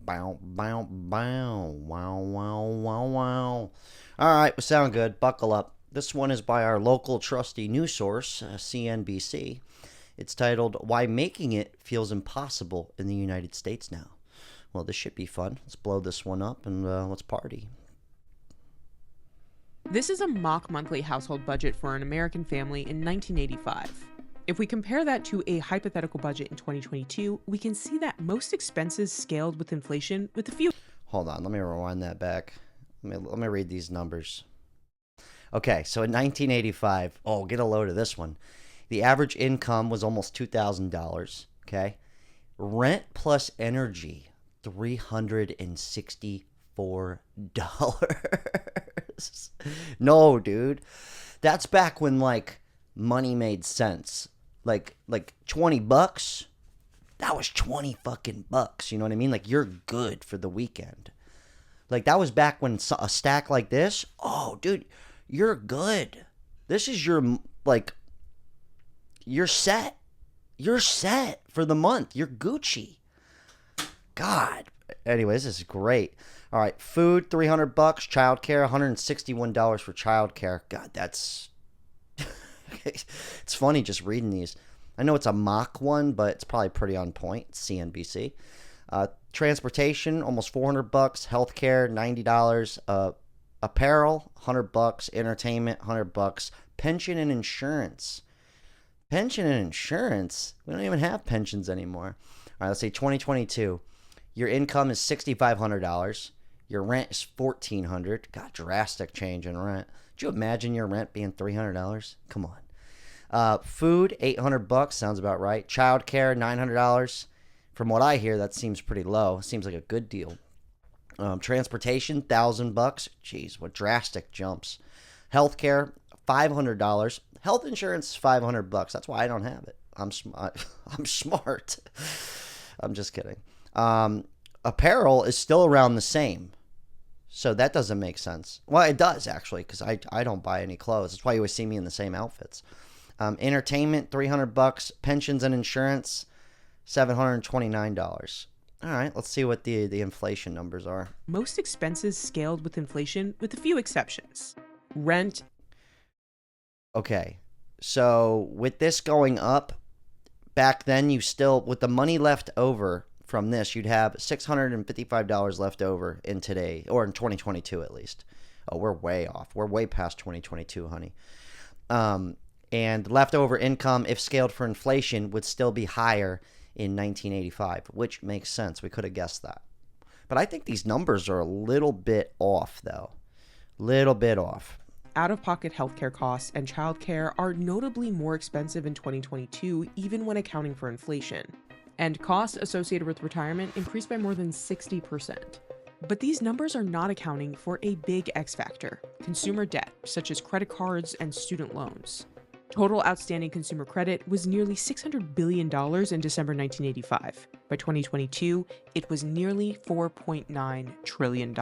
Bow, bow, bow. Wow, wow, wow, wow. All right, we sound good. Buckle up. This one is by our local trusty news source, CNBC. It's titled, Why Making It Feels Impossible in the United States Now. Well, this should be fun. Let's blow this one up and let's party. This is a mock monthly household budget for an American family in 1985. If we compare that to a hypothetical budget in 2022, we can see that most expenses scaled with inflation with a few... Hold on, let me rewind that back. Let me read these numbers. Okay, so in 1985, oh, get a load of this one. The average income was almost $2,000, okay? Rent plus energy, $364. No, dude. That's back when, like, money made sense. Like $20, that was 20 fucking bucks. You know what I mean? Like, you're good for the weekend. Like, that was back when a stack like this, oh, dude, you're good. This is your, like, you're set. You're set for the month. You're Gucci. God. Anyways, this is great. All right, food, $300. Childcare, $161 for childcare. God, that's... It's funny just reading these. I know it's a mock one, but it's probably pretty on point. It's CNBC. Transportation, almost $400. Healthcare, $90. Apparel, $100. Entertainment, $100. Pension and insurance. Pension and insurance? We don't even have pensions anymore. All right, let's say 2022. Your income is $6,500. Your rent is $1,400. God, drastic change in rent. Could you imagine your rent being $300? Come on. Food, $800. Sounds about right. Childcare, $900. From what I hear, that seems pretty low. Seems like a good deal. Transportation, $1,000. Jeez, what drastic jumps. Healthcare, $500. Health insurance, $500. That's why I don't have it. I'm smart. I'm smart. I'm just kidding. Apparel is still around the same. So that doesn't make sense. Well, it does, actually, because I don't buy any clothes. That's why you always see me in the same outfits. Entertainment, $300. Pensions and insurance, $729. All right, let's see what the inflation numbers are. Most expenses scaled with inflation with a few exceptions. Rent. Okay, so with this going up, back then you still, with the money left over from this, you'd have $655 left over in today, or in 2022 at least. Oh, we're way off. We're way past 2022, honey. And leftover income, if scaled for inflation, would still be higher in 1985, which makes sense. We could have guessed that. But I think these numbers are a little bit off, though. Little bit off. Out-of-pocket healthcare costs and childcare are notably more expensive in 2022, even when accounting for inflation. And costs associated with retirement increased by more than 60%. But these numbers are not accounting for a big X factor, consumer debt, such as credit cards and student loans. Total outstanding consumer credit was nearly $600 billion in December 1985. By 2022, it was nearly $4.9 trillion.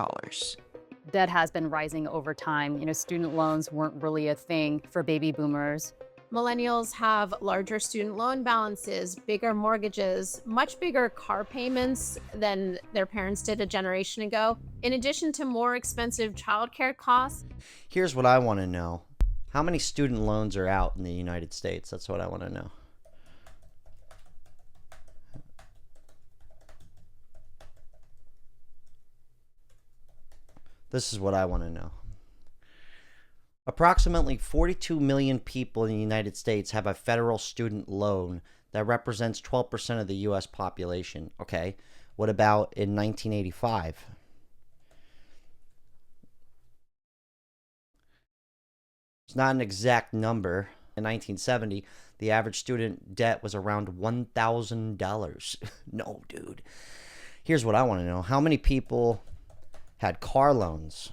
Debt has been rising over time. Student loans weren't really a thing for baby boomers. Millennials have larger student loan balances, bigger mortgages, much bigger car payments than their parents did a generation ago, in addition to more expensive childcare costs. Here's what I want to know. How many student loans are out in the United States? That's what I want to know. This is what I want to know. Approximately 42 million people in the United States have a federal student loan that represents 12% of the U.S. population. Okay, what about in 1985? It's not an exact number. In 1970, the average student debt was around $1,000. No, dude. Here's what I want to know. How many people had car loans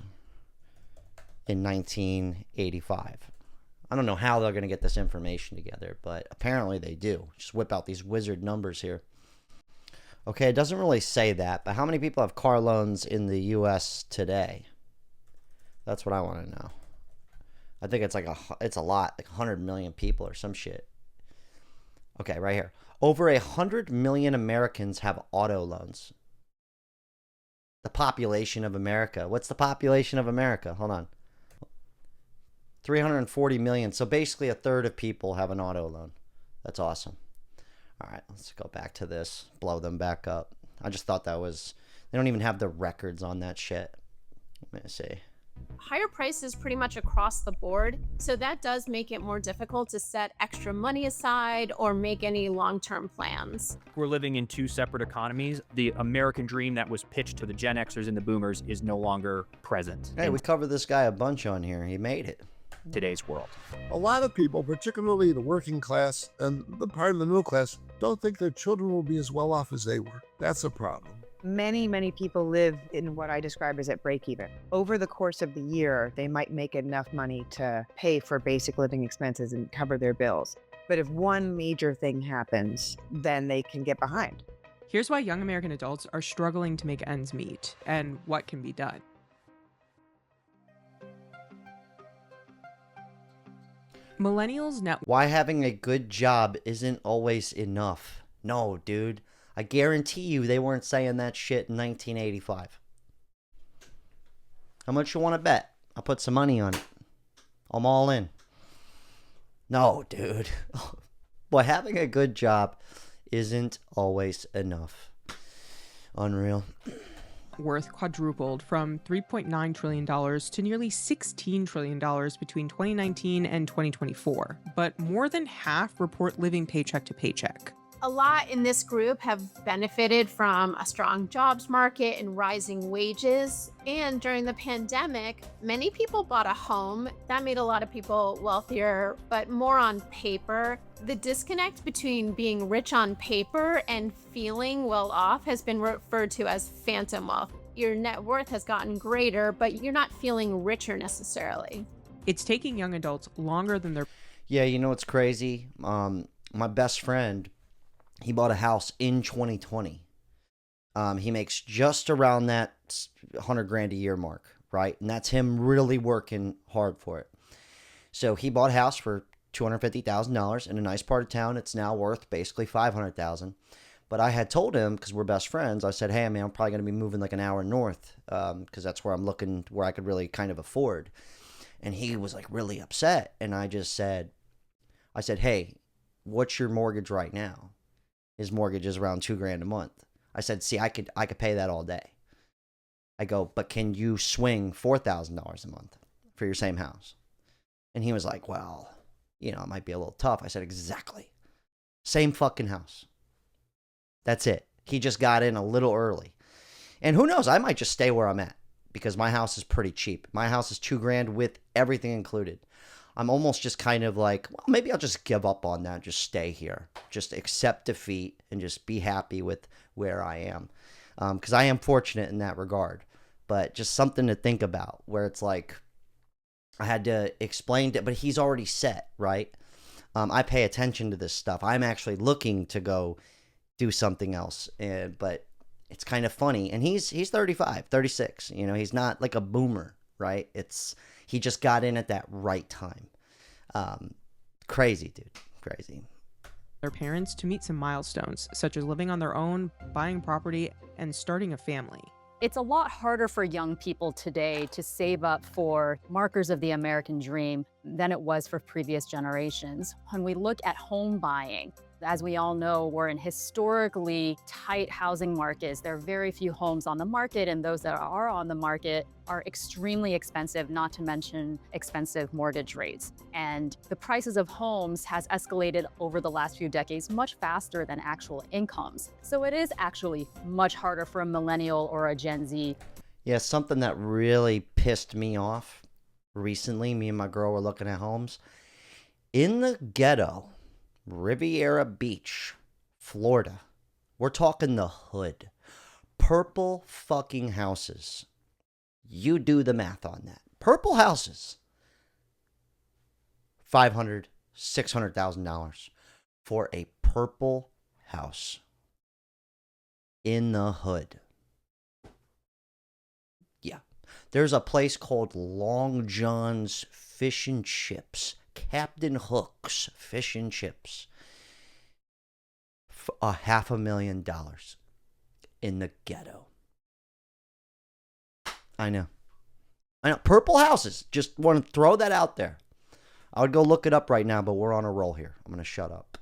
in 1985? I don't know how they're going to get this information together, but apparently they do. Just whip out these wizard numbers here. Okay, it doesn't really say that, but how many people have car loans in the U.S. today? That's what I want to know. I think it's a lot, like 100 million people or some shit. Okay, right here. Over 100 million Americans have auto loans. The population of America. What's the population of America? Hold on. 340 million. So basically a third of people have an auto loan. That's awesome. All right, let's go back to this. Blow them back up. I just thought that was... They don't even have the records on that shit. Let me see. Higher prices pretty much across the board, so that does make it more difficult to set extra money aside or make any long-term plans. We're living in two separate economies. The American dream that was pitched to the Gen Xers and the Boomers is no longer present Hey, we covered this guy a bunch on here. He made it. in today's world. A lot of people, particularly the working class and the part of the middle class, don't think their children will be as well off as they were. That's a problem. Many people live in what I describe as at break even. Over the course of the year, they might make enough money to pay for basic living expenses and cover their bills. But if one major thing happens, then they can get behind. Here's why young American adults are struggling to make ends meet and what can be done. Millennials net. Why having a good job isn't always enough. No, dude. I guarantee you they weren't saying that shit in 1985. How much you want to bet? I'll put some money on it. I'm all in. No, dude. But having a good job isn't always enough. Unreal. Worth quadrupled from $3.9 trillion to nearly $16 trillion between 2019 and 2024. But more than half report living paycheck to paycheck. A lot in this group have benefited from a strong jobs market and rising wages. And during the pandemic, many people bought a home. That made a lot of people wealthier, but more on paper. The disconnect between being rich on paper and feeling well off has been referred to as phantom wealth. Your net worth has gotten greater, but you're not feeling richer necessarily. It's taking young adults longer than their... Yeah, you know what's crazy? My best friend, he bought a house in 2020. He makes just around that 100 grand a year mark, right? And that's him really working hard for it. So he bought a house for $250,000 in a nice part of town. It's now worth basically $500,000. But I had told him, because we're best friends, I said, hey, man, I'm probably going to be moving like an hour north, because that's where I'm looking, where I could really kind of afford. And he was like really upset. And I said, hey, what's your mortgage right now? His mortgage is around $2,000 a month. I said, see, I could pay that all day. I go, but can you swing $4,000 a month for your same house? And he was like, well, it might be a little tough. I said, exactly. Same fucking house. That's it. He just got in a little early. And who knows, I might just stay where I'm at because my house is pretty cheap. My house is $2,000 with everything included. I'm almost just kind of like, well, maybe I'll just give up on that. Just stay here. Just accept defeat and just be happy with where I am. Because I am fortunate in that regard. But just something to think about where it's like, I had to explain it, but he's already set, right? I pay attention to this stuff. I'm actually looking to go do something else. But it's kind of funny. And he's 35, 36. He's not like a boomer, right? He just got in at that right time. Crazy, dude. Crazy. Their parents to meet some milestones, such as living on their own, buying property, and starting a family. It's a lot harder for young people today to save up for markers of the American dream than it was for previous generations. When we look at home buying, as we all know, we're in historically tight housing markets. There are very few homes on the market, and those that are on the market are extremely expensive, not to mention expensive mortgage rates. And the prices of homes has escalated over the last few decades much faster than actual incomes. So it is actually much harder for a millennial or a Gen Z. Yeah, something that really pissed me off recently, me and my girl were looking at homes. In the ghetto, Riviera Beach, Florida. We're talking the hood. Purple fucking houses. You do the math on that. Purple houses. $500,000, $600,000 for a purple house in the hood. Yeah. There's a place called Long John's Fish and Chips. Captain Hook's Fish and Chips. $500,000 in the ghetto. I know. Purple houses. Just want to throw that out there. I would go look it up right now, but we're on a roll here. I'm going to shut up.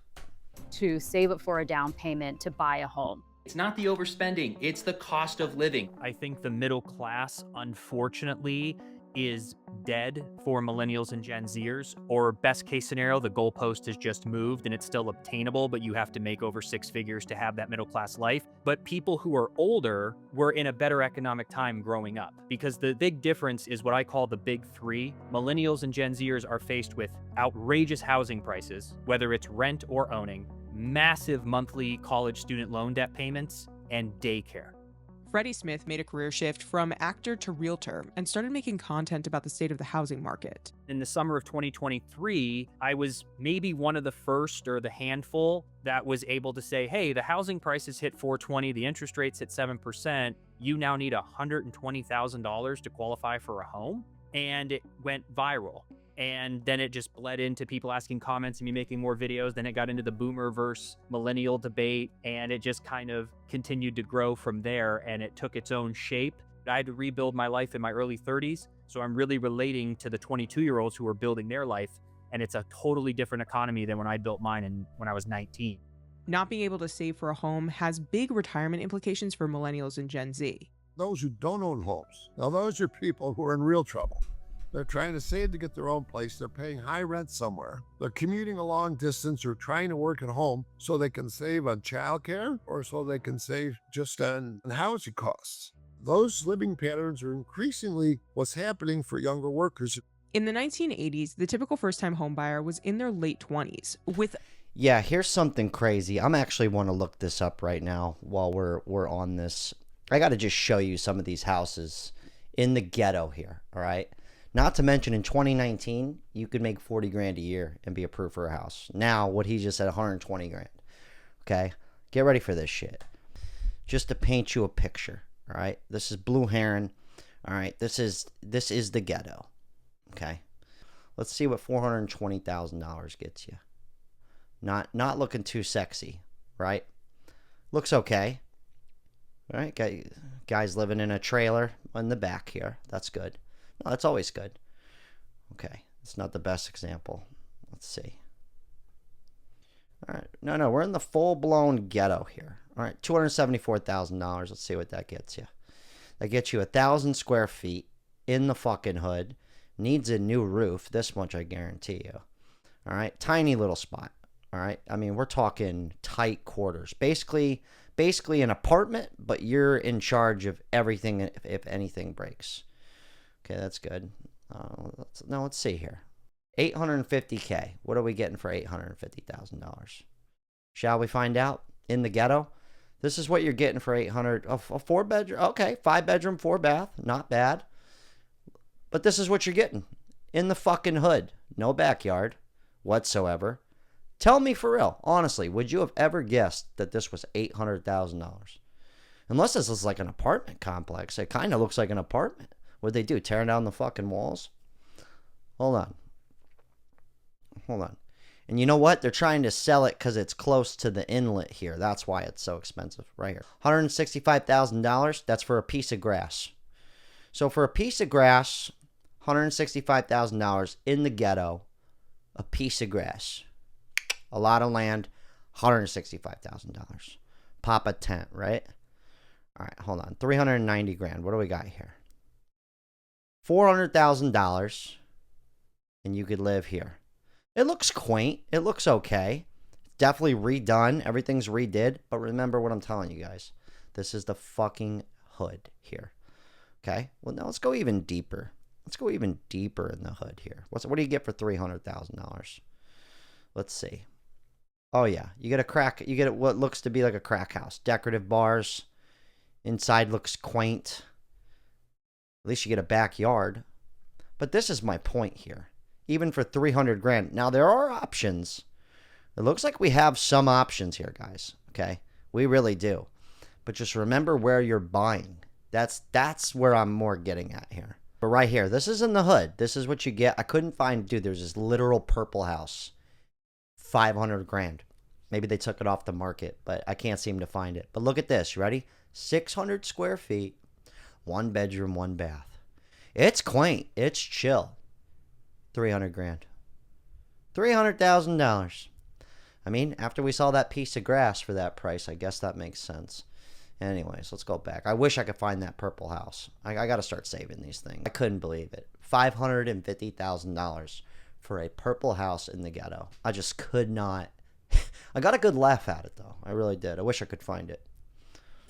To save up for a down payment to buy a home. It's not the overspending, it's the cost of living. I think the middle class, unfortunately, is dead for millennials and Gen Zers, or best case scenario, the goalpost has just moved and it's still obtainable, but you have to make over 6 figures to have that middle class life. But people who are older were in a better economic time growing up, because the big difference is what I call the big three. Millennials and Gen Zers are faced with outrageous housing prices, whether it's rent or owning, massive monthly college student loan debt payments, and daycare. Freddie Smith made a career shift from actor to realtor and started making content about the state of the housing market. In the summer of 2023, I was maybe one of the first or the handful that was able to say, hey, the housing prices hit 420, the interest rates hit 7%, you now need $120,000 to qualify for a home. And it went viral. And then it just bled into people asking comments and me making more videos. Then it got into the boomer versus millennial debate, and it just kind of continued to grow from there, and it took its own shape. I had to rebuild my life in my early 30s, so I'm really relating to the 22-year-olds who are building their life, and it's a totally different economy than when I built mine when I was 19. Not being able to save for a home has big retirement implications for millennials and Gen Z. Those who don't own homes, now those are people who are in real trouble. They're trying to save to get their own place. They're paying high rent somewhere. They're commuting a long distance or trying to work at home so they can save on childcare or so they can save just on housing costs. Those living patterns are increasingly what's happening for younger workers. In the 1980s, the typical first-time homebuyer was in their late 20s with... Yeah, here's something crazy. I'm actually want to look this up right now while we're on this. I got to just show you some of these houses in the ghetto here, all right? Not to mention in 2019, you could make 40 grand a year and be approved for a house. Now, what he just said, 120 grand. Okay? Get ready for this shit. Just to paint you a picture, all right? This is Blue Heron. All right? This is the ghetto. Okay? Let's see what $420,000 gets you. Not looking too sexy, right? Looks okay. All right? Guy's living in a trailer in the back here. That's good. No, that's always good. Okay, it's not the best example. Let's see. All right, no, we're in the full-blown ghetto here. All right, $274,000. Let's see what that gets you. That gets you 1,000 square feet in the fucking hood. Needs a new roof. This much I guarantee you. All right, tiny little spot. All right, I mean, we're talking tight quarters. Basically an apartment, but you're in charge of everything if anything breaks. Okay, that's good. Let's see here. $850K. What are we getting for $850,000? Shall we find out? In the ghetto? This is what you're getting for $800. A 4-bedroom. Okay, 5-bedroom, 4-bath. Not bad. But this is what you're getting. In the fucking hood. No backyard whatsoever. Tell me for real. Honestly, would you have ever guessed that this was $800,000? Unless this is like an apartment complex. It kind of looks like an apartment. What'd they do? Tearing down the fucking walls? Hold on. And you know what? They're trying to sell it because it's close to the inlet here. That's why it's so expensive. Right here. $165,000. That's for a piece of grass. So for a piece of grass, $165,000 in the ghetto, a piece of grass. A lot of land, $165,000. Pop a tent, right? All right, hold on. 390 grand. What do we got here? $400,000, and you could live here. It looks quaint. It looks okay. Definitely redone. Everything's redid. But remember what I'm telling you guys. This is the fucking hood here. Okay? Well, now let's go even deeper. Let's go even deeper in the hood here. What do you get for $300,000? Let's see. Oh, yeah. You get what looks to be like a crack house. Decorative bars. Inside looks quaint. At least you get a backyard. But this is my point here. Even for 300 grand. Now, there are options. It looks like we have some options here, guys. Okay? We really do. But just remember where you're buying. That's where I'm more getting at here. But right here, this is in the hood. This is what you get. I couldn't find, dude, there's this literal purple house. 500 grand. Maybe they took it off the market, but I can't seem to find it. But look at this. You ready? 600 square feet. 1 bedroom, 1 bath. It's quaint. It's chill. 300 grand. $300,000. I mean, after we saw that piece of grass for that price, I guess that makes sense. Anyways, let's go back. I wish I could find that purple house. I got to start saving these things. I couldn't believe it. $550,000 for a purple house in the ghetto. I just could not. I got a good laugh at it, though. I really did. I wish I could find it.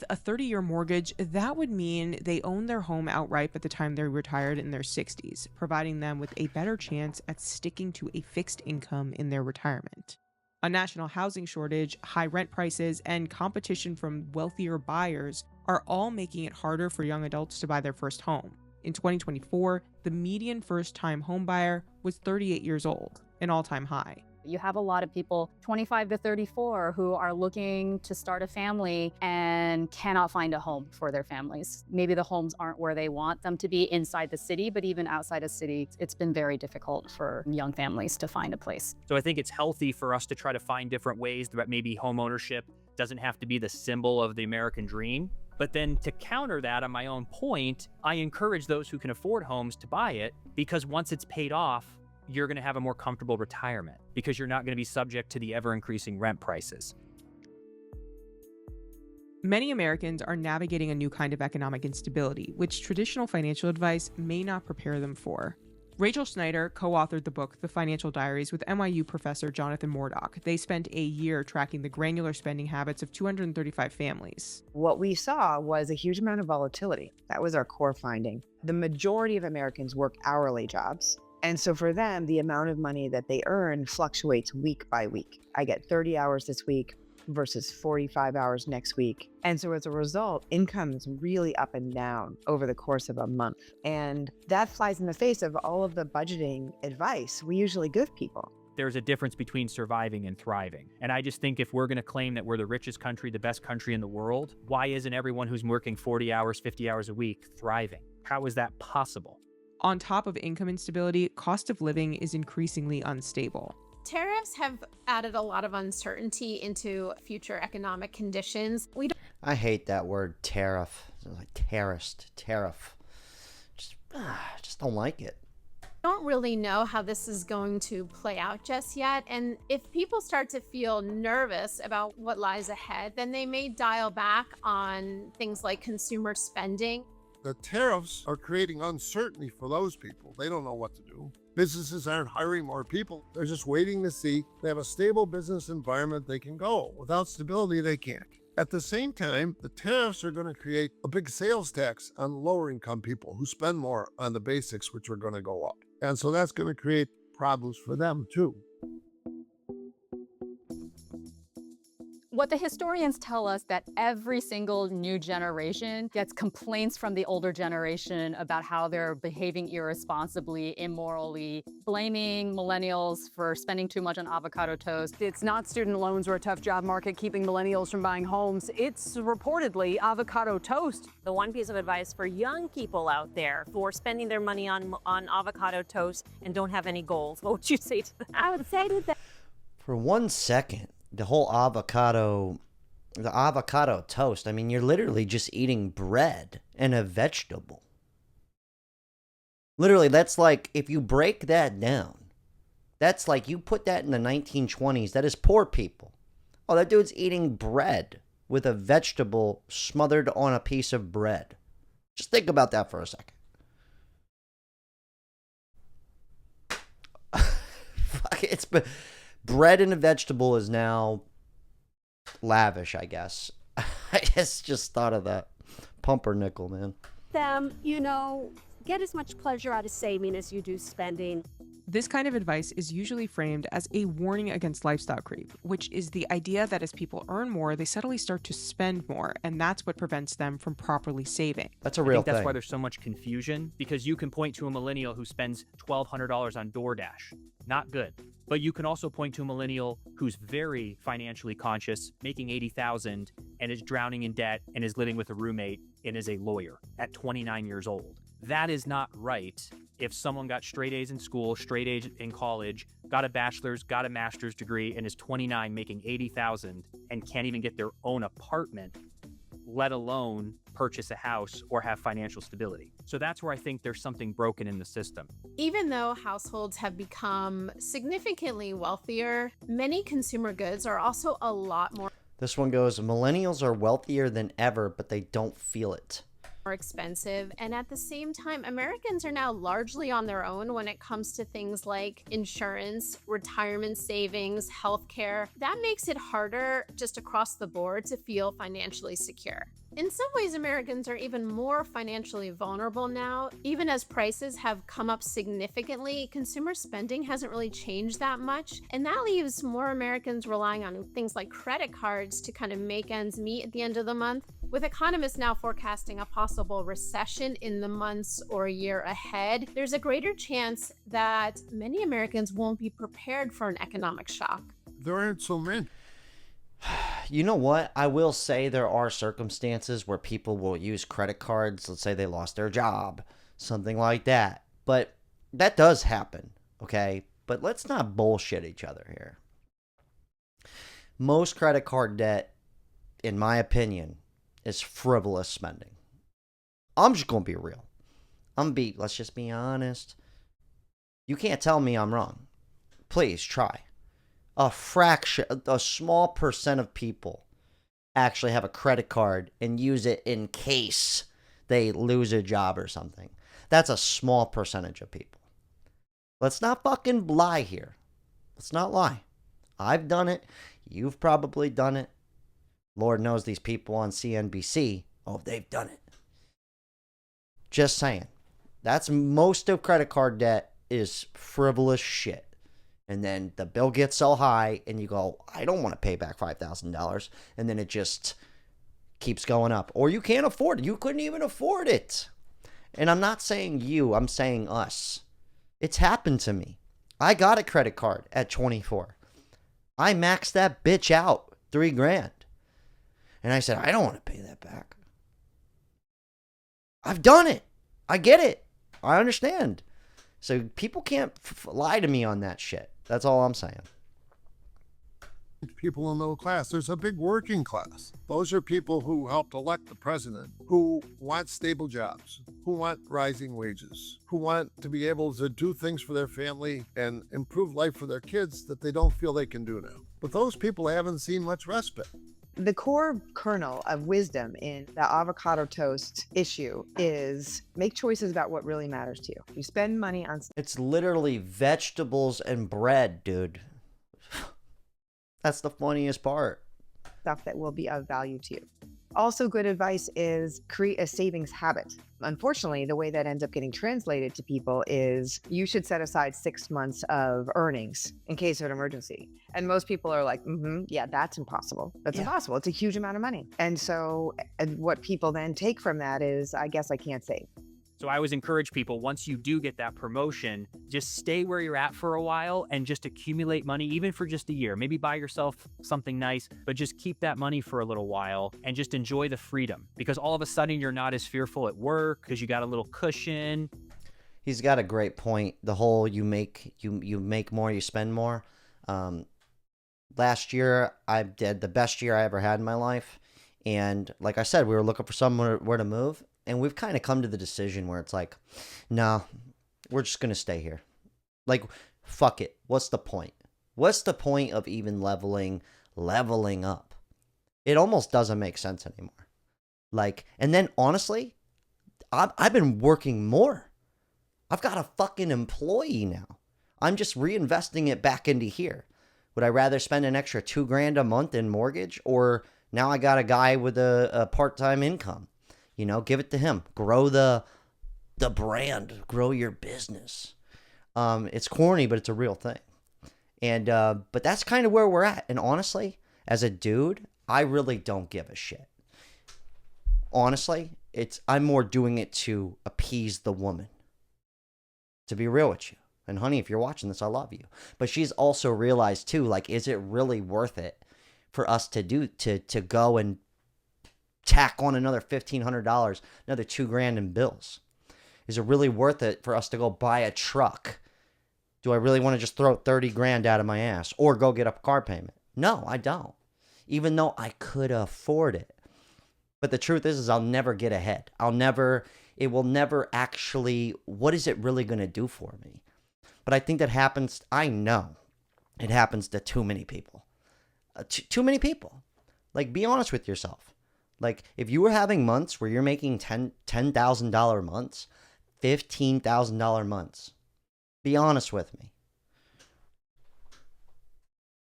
A 30-year mortgage, that would mean they own their home outright by the time they're retired in their 60s, providing them with a better chance at sticking to a fixed income in their retirement. A national housing shortage, high rent prices, and competition from wealthier buyers are all making it harder for young adults to buy their first home. In 2024, the median first-time home buyer was 38 years old, an all-time high. You have a lot of people 25 to 34 who are looking to start a family and cannot find a home for their families. Maybe the homes aren't where they want them to be inside the city, but even outside a city, it's been very difficult for young families to find a place. So I think it's healthy for us to try to find different ways that maybe home ownership doesn't have to be the symbol of the American dream. But then to counter that, on my own point, I encourage those who can afford homes to buy it, because once it's paid off, you're going to have a more comfortable retirement because you're not going to be subject to the ever-increasing rent prices. Many Americans are navigating a new kind of economic instability, which traditional financial advice may not prepare them for. Rachel Schneider co-authored the book The Financial Diaries with NYU professor Jonathan Mordock. They spent a year tracking the granular spending habits of 235 families. What we saw was a huge amount of volatility. That was our core finding. The majority of Americans work hourly jobs. And so for them, the amount of money that they earn fluctuates week by week. I get 30 hours this week versus 45 hours next week. And so as a result, income is really up and down over the course of a month. And that flies in the face of all of the budgeting advice we usually give people. There's a difference between surviving and thriving. And I just think if we're going to claim that we're the richest country, the best country in the world, why isn't everyone who's working 40 hours, 50 hours a week thriving? How is that possible? On top of income instability, cost of living is increasingly unstable. Tariffs have added a lot of uncertainty into future economic conditions. I hate that word tariff. It's like tariff. Just don't like it. Don't really know how this is going to play out just yet. And if people start to feel nervous about what lies ahead, then they may dial back on things like consumer spending. The tariffs are creating uncertainty for those people. They don't know what to do. Businesses aren't hiring more people. They're just waiting to see they have a stable business environment they can go. Without stability, they can't. At the same time, the tariffs are going to create a big sales tax on lower income people who spend more on the basics, which are going to go up. And so that's going to create problems for them too. What the historians tell us that every single new generation gets complaints from the older generation about how they're behaving irresponsibly, immorally, blaming millennials for spending too much on avocado toast. It's not student loans or a tough job market keeping millennials from buying homes. It's reportedly avocado toast. The one piece of advice for young people out there who are spending their money on avocado toast and don't have any goals, what would you say to them? I would say to them, For 1 second, the avocado toast, I mean, you're literally just eating bread and a vegetable. Literally, that's like, if you break that down, that's like you put that in the 1920s, that is poor people. Oh, that dude's eating bread with a vegetable smothered on a piece of bread. Just think about that for a second. Fuck, it's been... Bread and a vegetable is now lavish, I guess. I just thought of that. Pumpernickel, man. Get as much pleasure out of saving as you do spending. This kind of advice is usually framed as a warning against lifestyle creep, which is the idea that as people earn more, they suddenly start to spend more, and that's what prevents them from properly saving. That's a real thing. That's why there's so much confusion, because you can point to a millennial who spends $1,200 on DoorDash. Not good. But you can also point to a millennial who's very financially conscious, making $80,000, and is drowning in debt, and is living with a roommate, and is a lawyer at 29 years old. That is not right. If someone got straight A's in school, straight A's in college, got a bachelor's, got a master's degree, and is 29 making $80,000 and can't even get their own apartment, let alone purchase a house or have financial stability. So that's where I think there's something broken in the system. Even though households have become significantly wealthier, many consumer goods are also a lot more This one goes, millennials are wealthier than ever, but they don't feel it. expensive. And at the same time, Americans are now largely on their own when it comes to things like insurance, retirement savings, healthcare. That makes it harder just across the board to feel financially secure. In some ways, Americans are even more financially vulnerable now. Even as prices have come up significantly, consumer spending hasn't really changed that much. And that leaves more Americans relying on things like credit cards to kind of make ends meet at the end of the month. With economists now forecasting a possible recession in the months or year ahead, there's a greater chance that many Americans won't be prepared for an economic shock. There aren't so many. You know what? I will say there are circumstances where people will use credit cards. Let's say they lost their job, something like that. But that does happen, okay? But let's not bullshit each other here. Most credit card debt, in my opinion, is frivolous spending. I'm just going to be real. Let's just be honest. You can't tell me I'm wrong. Please try. A small percent of people actually have a credit card and use it in case they lose a job or something. That's a small percentage of people. Let's not fucking lie here. Let's not lie. I've done it. You've probably done it. Lord knows these people on CNBC, they've done it. Just saying. That's most of credit card debt is frivolous shit. And then the bill gets so high and you go, I don't want to pay back $5,000. And then it just keeps going up. Or you can't afford it. You couldn't even afford it. And I'm not saying you, I'm saying us. It's happened to me. I got a credit card at 24. I maxed that bitch out, $3,000. And I said, I don't want to pay that back. I've done it. I get it. I understand. So people can't lie to me on that shit. That's all I'm saying. People in the middle class. There's a big working class. Those are people who helped elect the president, who want stable jobs, who want rising wages, who want to be able to do things for their family and improve life for their kids that they don't feel they can do now. But those people haven't seen much respite. The core kernel of wisdom in the avocado toast issue is make choices about what really matters to you. You spend money on... It's literally vegetables and bread, dude. That's the funniest part. Stuff that will be of value to you. Also, good advice is create a savings habit. Unfortunately, the way that ends up getting translated to people is you should set aside 6 months of earnings in case of an emergency. And most people are like, yeah, that's impossible. That's impossible. It's a huge amount of money. And so what people then take from that is, I guess I can't save. So I always encourage people, once you do get that promotion, just stay where you're at for a while and just accumulate money, even for just a year. Maybe buy yourself something nice, but just keep that money for a little while and just enjoy the freedom, because all of a sudden you're not as fearful at work because you got a little cushion. He's got a great point. The whole you make more, you spend more. Last year I did the best year I ever had in my life. And like I said, we were looking for somewhere to move. And we've kind of come to the decision where it's like, no, we're just going to stay here. Like, fuck it. What's the point? What's the point of even leveling up? It almost doesn't make sense anymore. Like, and then honestly, I've been working more. I've got a fucking employee now. I'm just reinvesting it back into here. Would I rather spend an extra $2,000 a month in mortgage, or now I got a guy with a part-time income? You know, give it to him. Grow the brand. Grow your business. It's corny, but it's a real thing. And but that's kind of where we're at. And honestly, as a dude, I really don't give a shit. Honestly, I'm more doing it to appease the woman. To be real with you. And honey, if you're watching this, I love you. But she's also realized too, like, is it really worth it for us to go and tack on another $1,500, another $2,000 in bills? Is it really worth it for us to go buy a truck? Do I really want to just throw $30,000 out of my ass or go get a car payment? No, I don't. Even though I could afford it. But the truth is I'll never get ahead. It will never actually, what is it really going to do for me? But I think that happens, I know it happens to too many people. Too many people. Like, be honest with yourself. Like, if you were having months where you're making $10,000 months, $15,000 months, be honest with me.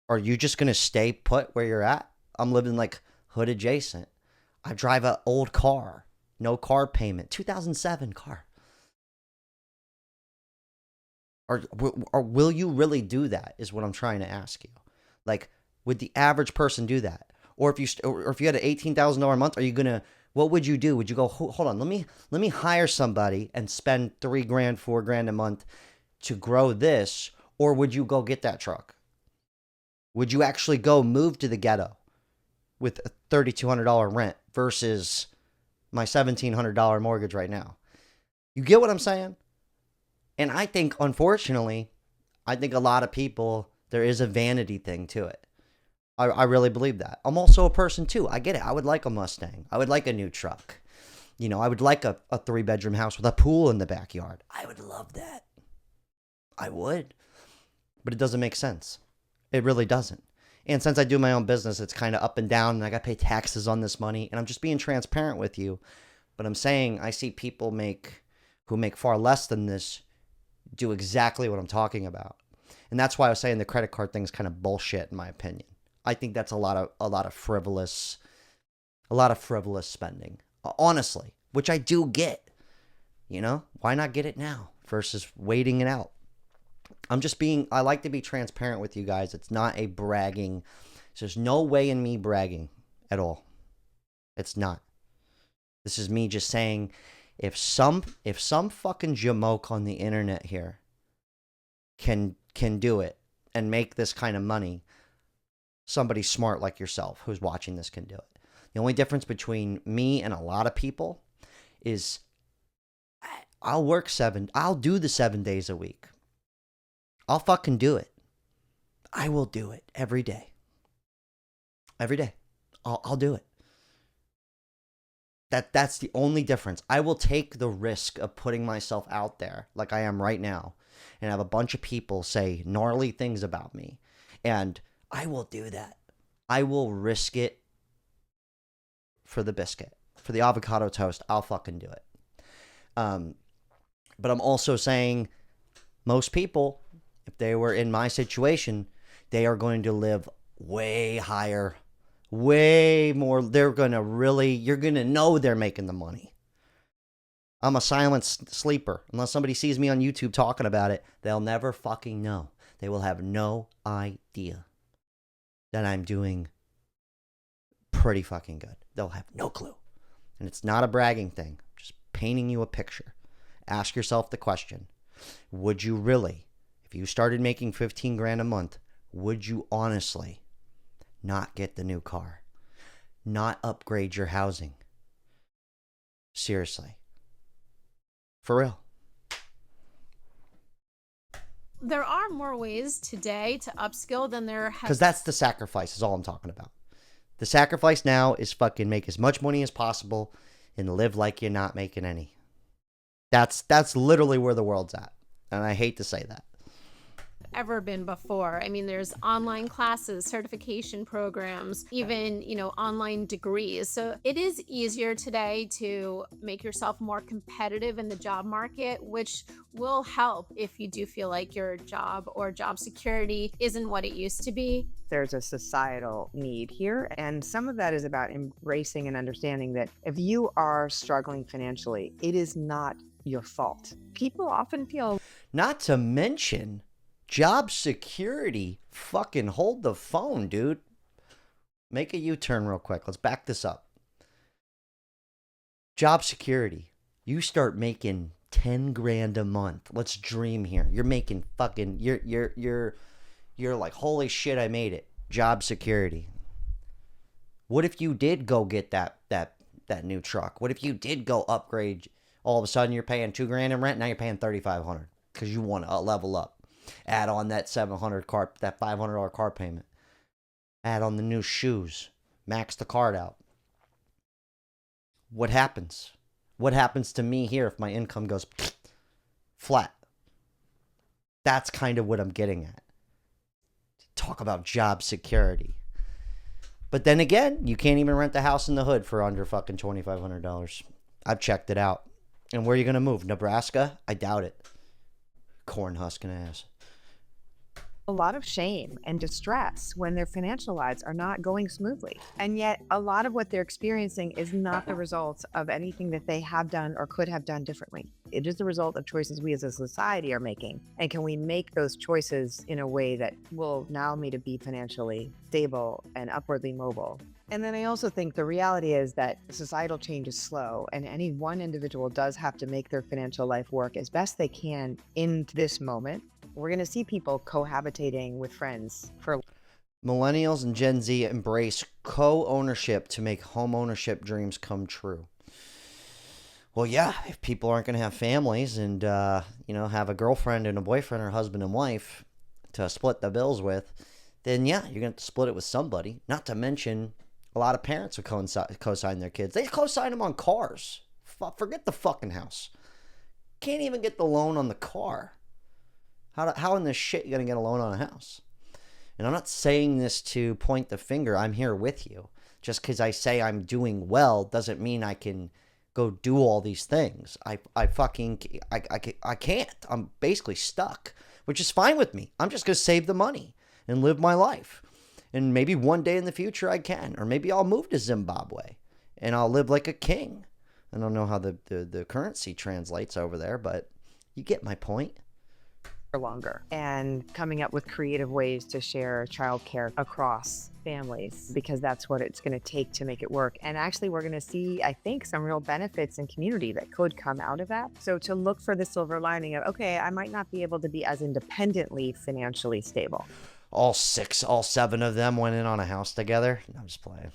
Are you just going to stay put where you're at? I'm living like hood adjacent. I drive an old car. No car payment. 2007 car. Or will you really do that is what I'm trying to ask you. Like, would the average person do that? Or if you had an $18,000 a month, what would you do? Would you go, hold on, let me hire somebody and spend $3,000, $4,000 a month to grow this? Or would you go get that truck? Would you actually go move to the ghetto with a $3,200 rent versus my $1,700 mortgage right now? You get what I'm saying? And I think, unfortunately, a lot of people, there is a vanity thing to it. I really believe that. I'm also a person, too. I get it. I would like a Mustang. I would like a new truck. You know, I would like a 3-bedroom house with a pool in the backyard. I would love that. I would. But it doesn't make sense. It really doesn't. And since I do my own business, it's kind of up and down, and I got to pay taxes on this money. And I'm just being transparent with you. But I'm saying I see people who make far less than this do exactly what I'm talking about. And that's why I was saying the credit card thing is kind of bullshit, in my opinion. I think that's a lot of frivolous spending, honestly, which I do get. You know, why not get it now versus waiting it out? I like to be transparent with you guys. It's not a bragging. There's no way in me bragging at all. It's not. This is me just saying, if some fucking jamoke on the internet here can do it and make this kind of money, somebody smart like yourself who's watching this can do it. The only difference between me and a lot of people is I'll do the 7 days a week. I'll fucking do it. I will do it every day. Every day. I'll do it. That's the only difference. I will take the risk of putting myself out there like I am right now and have a bunch of people say gnarly things about me. And I will do that. I will risk it for the biscuit. For the avocado toast, I'll fucking do it. But I'm also saying most people, if they were in my situation, they are going to live way higher, way more. You're going to know they're making the money. I'm a silent sleeper. Unless somebody sees me on YouTube talking about it, they'll never fucking know. They will have no idea that I'm doing pretty fucking good. They'll have no clue. And it's not a bragging thing. I'm just painting you a picture. Ask yourself the question, would you really, if you started making $15,000 a month, would you honestly not get the new car? Not upgrade your housing? Seriously. For real. There are more ways today to upskill than there has. Because that's the sacrifice is all I'm talking about. The sacrifice now is fucking make as much money as possible and live like you're not making any. That's literally where the world's at. And I hate to say that. Ever been before. I mean, there's online classes, certification programs, even, online degrees. So it is easier today to make yourself more competitive in the job market, which will help if you do feel like your job or job security isn't what it used to be. There's a societal need here, and some of that is about embracing and understanding that if you are struggling financially, it is not your fault. People often feel... Not to mention... job security. Fucking hold the phone, dude. Make a U-turn real quick. Let's back this up. Job security. You start making $10,000 a month. Let's dream here. You're making fucking. You're like, holy shit, I made it. Job security. What if you did go get that new truck? What if you did go upgrade? All of a sudden, you're paying $2,000 in rent. Now you're paying $3,500 because you want to level up. Add on that that $500 car payment. Add on the new shoes. Max the card out. What happens? What happens to me here if my income goes flat? That's kind of what I'm getting at. Talk about job security. But then again, you can't even rent a house in the hood for under fucking $2,500. I've checked it out. And where are you going to move? Nebraska? I doubt it. Corn husking ass. A lot of shame and distress when their financial lives are not going smoothly. And yet a lot of what they're experiencing is not the result of anything that they have done or could have done differently. It is the result of choices we as a society are making. And can we make those choices in a way that will allow me to be financially stable and upwardly mobile? And then I also think the reality is that societal change is slow, and any one individual does have to make their financial life work as best they can in this moment. We're going to see people cohabitating with friends for Millennials and Gen Z embrace co-ownership to make home ownership dreams come true. Well, yeah, if people aren't going to have families and, have a girlfriend and a boyfriend or husband and wife to split the bills with, then yeah, you're going to split it with somebody. Not to mention, a lot of parents will co-sign their kids. They co-sign them on cars. Forget the fucking house. Can't even get the loan on the car. How in this shit you going to get a loan on a house? And I'm not saying this to point the finger. I'm here with you. Just because I say I'm doing well doesn't mean I can go do all these things. I can't. I'm basically stuck, which is fine with me. I'm just going to save the money and live my life. And maybe one day in the future I can. Or maybe I'll move to Zimbabwe and I'll live like a king. I don't know how the currency translates over there, but you get my point. longer, and coming up with creative ways to share childcare across families, because that's what it's going to take to make it work. And actually, we're going to see, I think, some real benefits in community that could come out of that. So to look for the silver lining of, okay, I might not be able to be as independently financially stable. All 7 of them went in on a house together. I'm just playing.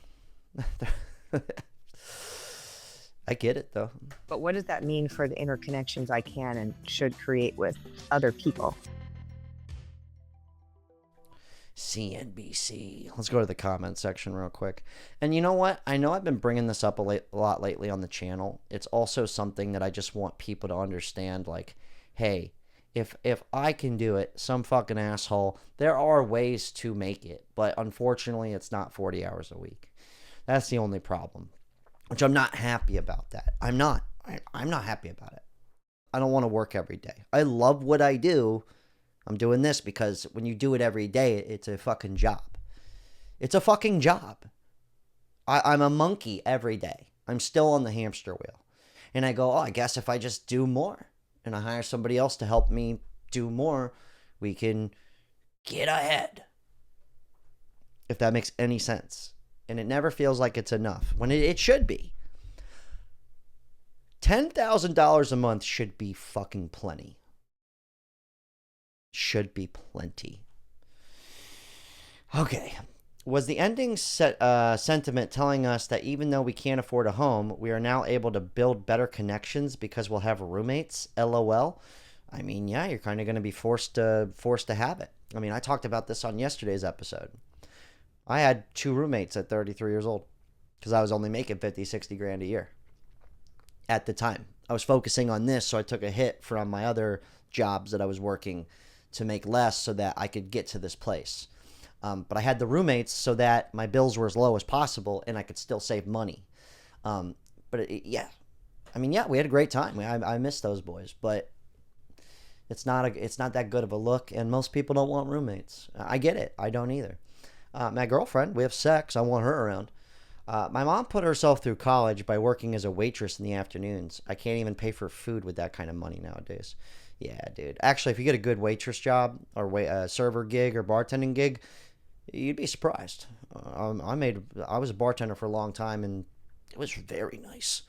I get it, though. But what does that mean for the interconnections I can and should create with other people? CNBC. Let's go to the comment section real quick. And you know what? I know I've been bringing this up a lot lately on the channel. It's also something that I just want people to understand, like, hey, if I can do it, some fucking asshole, there are ways to make it. But unfortunately, it's not 40 hours a week. That's the only problem. Which I'm not happy about that. I'm not happy about it. I don't want to work every day. I love what I do. I'm doing this because when you do it every day, it's a fucking job. It's a fucking job. I'm a monkey every day. I'm still on the hamster wheel. And I go, I guess if I just do more and I hire somebody else to help me do more, we can get ahead. If that makes any sense. And it never feels like it's enough when it should be. $10,000 a month should be fucking plenty. Should be plenty. Okay. Was the ending sentiment telling us that even though we can't afford a home, we are now able to build better connections because we'll have roommates? LOL. I mean, yeah, you're kind of going to be forced to have it. I mean, I talked about this on yesterday's episode. I had 2 roommates at 33 years old because I was only making 50, 60 grand a year at the time. I was focusing on this, so I took a hit from my other jobs that I was working to make less so that I could get to this place. But I had the roommates so that my bills were as low as possible and I could still save money. Yeah, we had a great time. I miss those boys, but it's not that good of a look, and most people don't want roommates. I get it. I don't either. My girlfriend, we have sex. I want her around. My mom put herself through college by working as a waitress in the afternoons. I can't even pay for food with that kind of money nowadays. Yeah, dude. Actually, if you get a good waitress job or a server gig or bartending gig, you'd be surprised. I was a bartender for a long time, and it was very nice.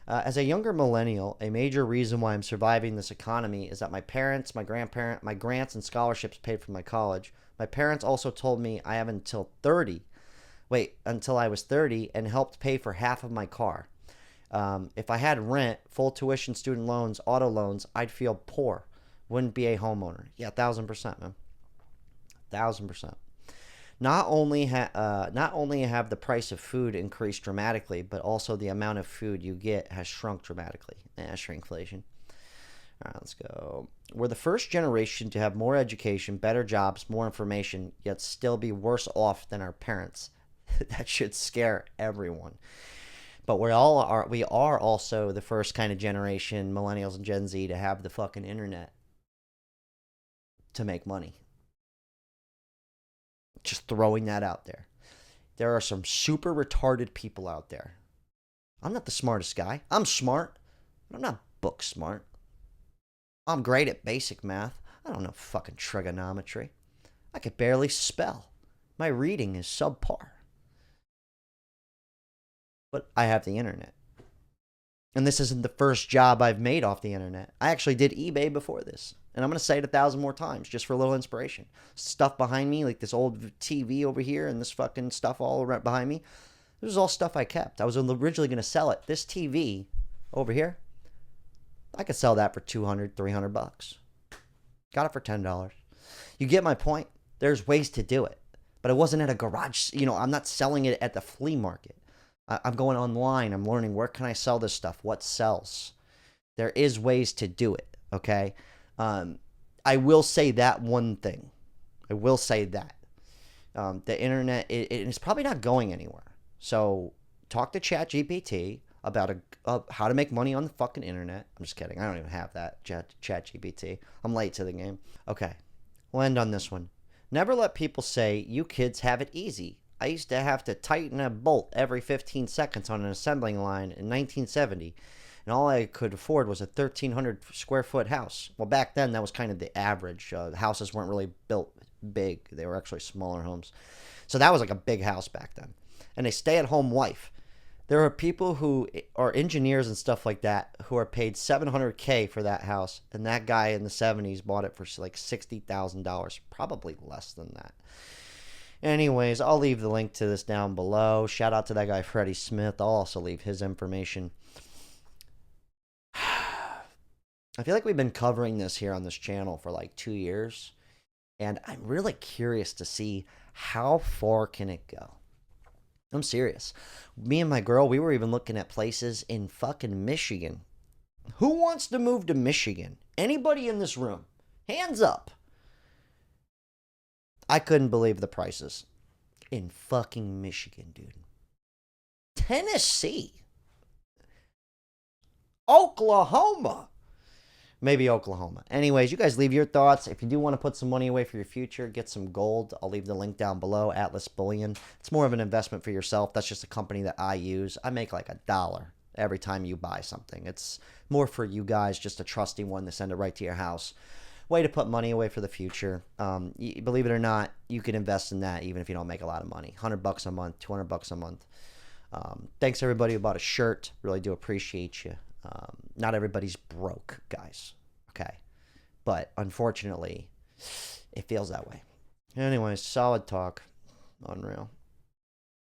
As a younger millennial, a major reason why I'm surviving this economy is that my parents, my grants and scholarships paid for my college. My parents also told me I have until I was 30 and helped pay for half of my car. If I had rent, full tuition, student loans, auto loans, I'd feel poor. Wouldn't be a homeowner. Yeah, 1,000%, man. 1,000%. Not only have the price of food increased dramatically, but also the amount of food you get has shrunk dramatically. Shrinkflation. All right, let's go. We're the first generation to have more education, better jobs, more information, yet still be worse off than our parents. That should scare everyone. But we are also the first kind of generation, millennials and Gen Z, to have the fucking internet to make money. Just throwing that out there. There are some super retarded people out there. I'm not the smartest guy. I'm smart, but I'm not book smart. I'm great at basic math. I don't know fucking trigonometry. I could barely spell. My reading is subpar. But I have the internet. And this isn't the first job I've made off the internet. I actually did eBay before this. And I'm going to say it 1,000 more times just for a little inspiration. Stuff behind me, like this old TV over here and this fucking stuff all around behind me. This was all stuff I kept. I was originally going to sell it. This TV over here, I could sell that for $200, $300. Got it for $10. You get my point? There's ways to do it. But it wasn't at a garage. You know, I'm not selling it at the flea market. I'm going online. I'm learning where can I sell this stuff? What sells? There is ways to do it, okay? I will say that one thing. I will say that. The internet, it's probably not going anywhere. So talk to ChatGPT about how to make money on the fucking internet. I'm just kidding. I don't even have that, ChatGPT. I'm late to the game. Okay, we'll end on this one. Never let people say, you kids have it easy. I used to have to tighten a bolt every 15 seconds on an assembling line in 1970, and all I could afford was a 1,300 square foot house. Well, back then, that was kind of the average. The houses weren't really built big. They were actually smaller homes. So that was like a big house back then. And a stay-at-home wife. There are people who are engineers and stuff like that who are paid $700K for that house, and that guy in the 70s bought it for like $60,000, probably less than that. Anyways, I'll leave the link to this down below. Shout out to that guy, Freddie Smith. I'll also leave his information. I feel like we've been covering this here on this channel for like 2 years. And I'm really curious to see how far can it go. I'm serious. Me and my girl, we were even looking at places in fucking Michigan. Who wants to move to Michigan? Anybody in this room? Hands up. I couldn't believe the prices in fucking Michigan, dude. Tennessee. Oklahoma. Maybe Oklahoma. Anyways, you guys leave your thoughts. If you do want to put some money away for your future, get some gold. I'll leave the link down below, Atlas Bullion. It's more of an investment for yourself. That's just a company that I use. I make like $1 every time you buy something. It's more for you guys, just a trusty one to send it right to your house. Way to put money away for the future. Believe it or not, you can invest in that even if you don't make a lot of money. $100 a month, $200 a month. Thanks everybody who bought a shirt. Really do appreciate you. Not everybody's broke, guys. Okay. But unfortunately, it feels that way. Anyways, solid talk. Unreal.